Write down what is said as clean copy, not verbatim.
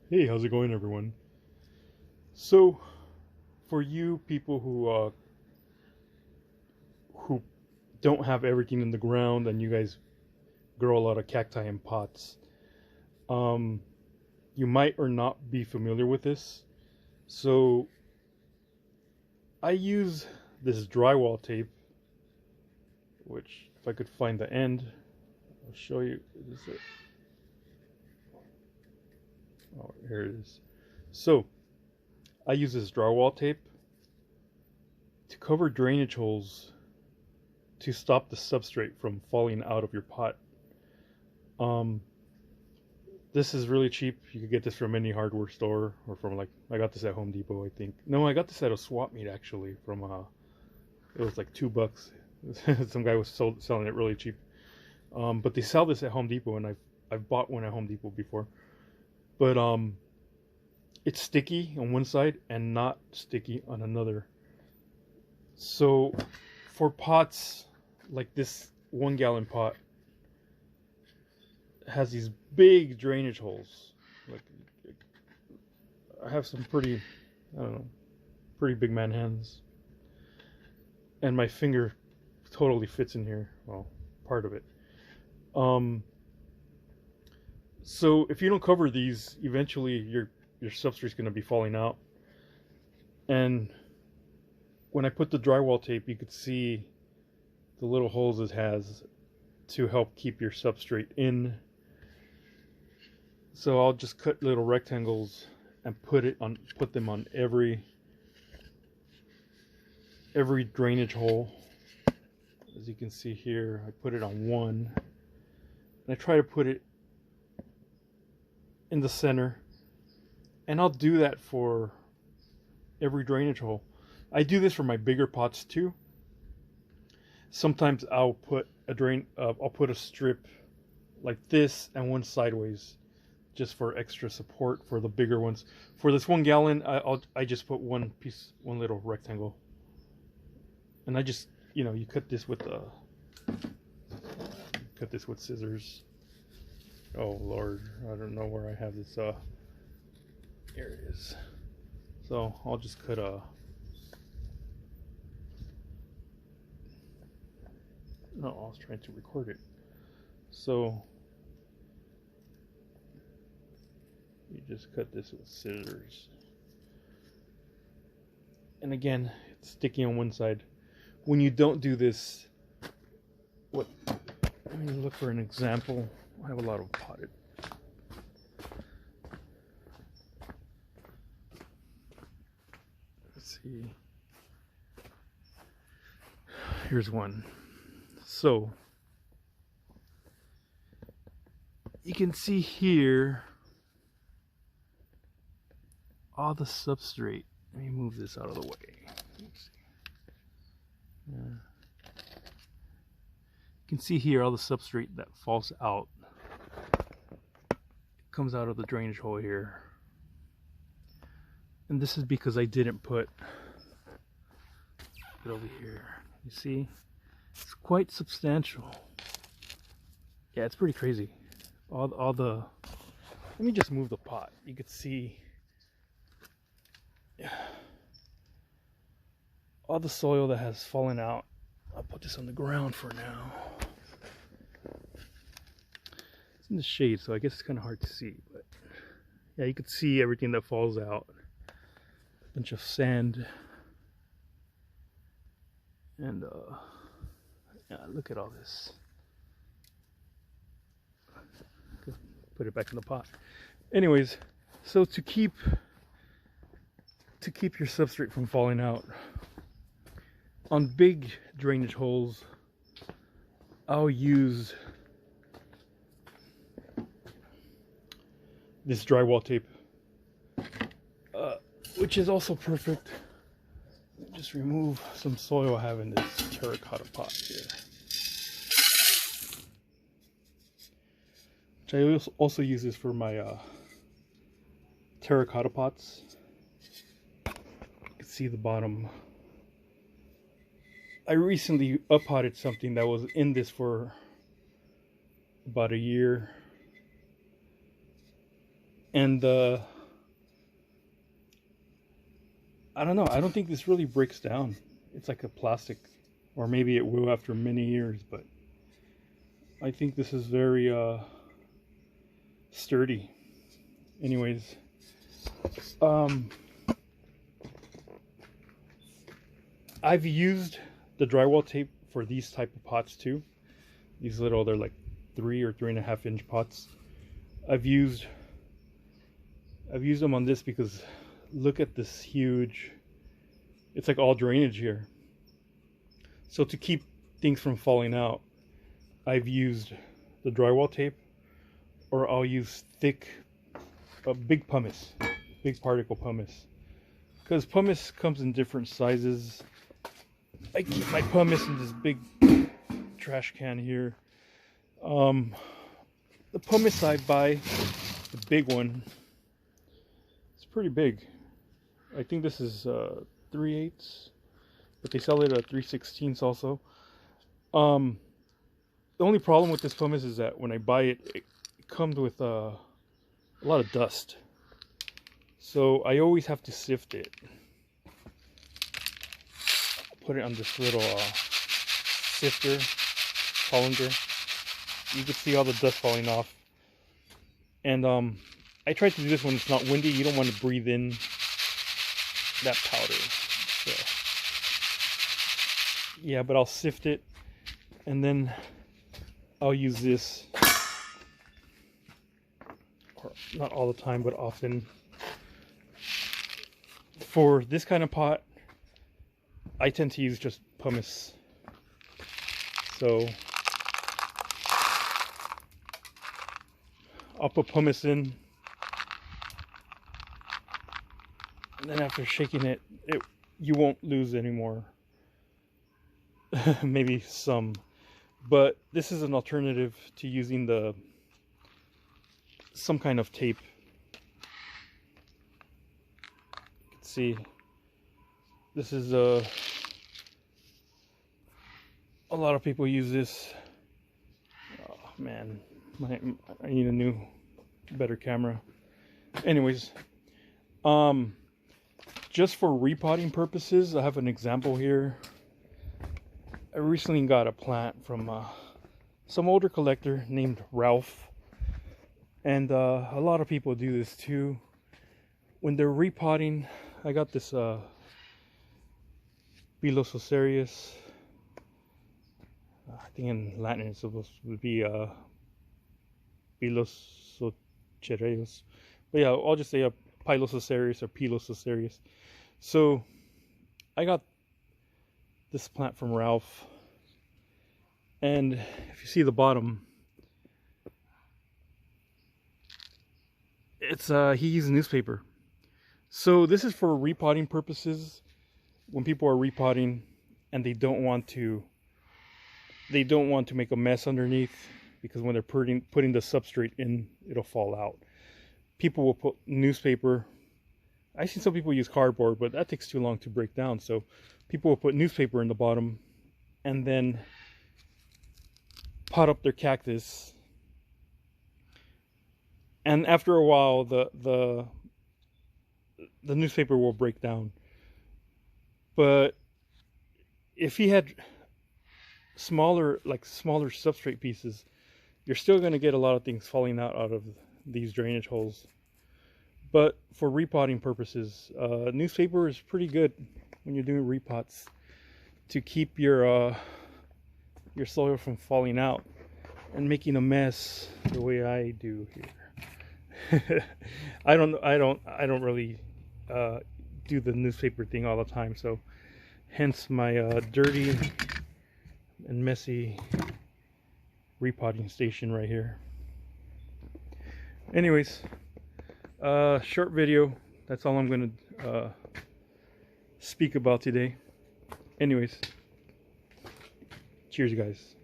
Hey, how's it going, everyone? So, for you people who don't have everything in the ground and you guys grow a lot of cacti in pots, um, you might or not be familiar with this. So, I use this drywall tape, which if I could find the end, I'll show you. Is it? Oh, here it is. So, I use this drywall tape to cover drainage holes to stop the substrate from falling out of your pot. Um, this is really cheap. You could get this from any hardware store or from like I got this at Home Depot, I think. No, I got this at a swap meet actually. From it was like $2. Some guy was selling it really cheap. But they sell this at Home Depot, and I've bought one at Home Depot before. But it's sticky on one side and not sticky on another. So for pots like this 1 gallon pot has these big drainage holes. Like I have some pretty, I don't know, pretty big man hands, and my finger totally fits in here. Well, part of it. Um, so if you don't cover these, eventually your substrate's going to be falling out. And when I put the drywall tape, you could see the little holes it has to help keep your substrate in. So I'll just cut little rectangles and put them on every drainage hole. As you can see here, I put it on one, and I try to put it in the center, and I'll do that for every drainage hole. I do this for my bigger pots too. Sometimes I'll put I'll put a strip like this and one sideways, just for extra support for the bigger ones. For this 1 gallon, I just put one little rectangle, and I just, you cut this with scissors. Oh Lord, I don't know where I have this. Here it is. So I'll just cut No, I was trying to record it. So you just cut this with scissors. And again, it's sticky on one side. When you don't do this, let me look for an example. I have a lot of potted. Let's see. Here's one. So you can see here all the substrate. Let me move this out of the way. Let's see. You can see here all the substrate that falls out. It comes out of the drainage hole here. And this is because I didn't put it over here. You see? It's quite substantial. Yeah, it's pretty crazy. All the let me just move the pot. You could see all the soil that has fallen out. I'll put this on the ground for now. It's in the shade, so I guess it's kind of hard to see, but yeah, you could see everything that falls out. A bunch of sand, and yeah, look at all this. Put it back in the pot. Anyways, so to keep your substrate from falling out, on big drainage holes, I'll use this drywall tape, which is also perfect. Just remove some soil I have in this terracotta pot here. I also use this for my terracotta pots. You can see the bottom. I recently uppotted something that was in this for about a year, And I don't know, I don't think this really breaks down. It's like a plastic, or maybe it will after many years, but I think this is very sturdy. Anyways, I've used the drywall tape for these type of pots too. These little, they're like 3 or 3.5 inch pots. I've used them on this because look at this huge, it's like all drainage here. So to keep things from falling out, I've used the drywall tape, or I'll use thick, big pumice, big particle pumice. Because pumice comes in different sizes. I keep my pumice in this big trash can here. The pumice I buy, the big one, it's pretty big. I think this is 3/8, but they sell it at 3/16 also. The only problem with this pumice is that when I buy it, it comes with a lot of dust. So I always have to sift it. Put it on this little sifter, colander. You can see all the dust falling off. And I try to do this when it's not windy. You don't want to breathe in that powder. So, yeah, but I'll sift it, and then I'll use this, or not all the time, but often. For this kind of pot, I tend to use just pumice. So I'll put pumice in, and then after shaking it, you won't lose any more. Maybe some, but this is an alternative to using some kind of tape. You can see this is a lot of people use this. Oh man, I need a new, better camera. Anyways, just for repotting purposes, I have an example here. I recently got a plant from some older collector named Ralph, and a lot of people do this too. When they're repotting, I got this Pilosocerius. I think in Latin it's supposed to be Pilosocerius, but yeah, I'll just say Pilosocerius or Pilosocerius. So I got this plant from Ralph, and if you see the bottom, it's he used newspaper. So this is for repotting purposes. When people are repotting and they don't want to make a mess underneath, because when they're putting the substrate in, it'll fall out. People will put newspaper. I've seen some people use cardboard, but that takes too long to break down. So people will put newspaper in the bottom and then pot up their cactus. And after a while, the newspaper will break down. But if he had smaller substrate pieces, you're still going to get a lot of things falling out of these drainage holes. But for repotting purposes, newspaper is pretty good when you're doing repots to keep your soil from falling out and making a mess the way I do here. I don't really do the newspaper thing all the time, so hence my dirty and messy repotting station right here. Anyways, short video. That's all I'm gonna speak about today. Anyways, cheers, you guys.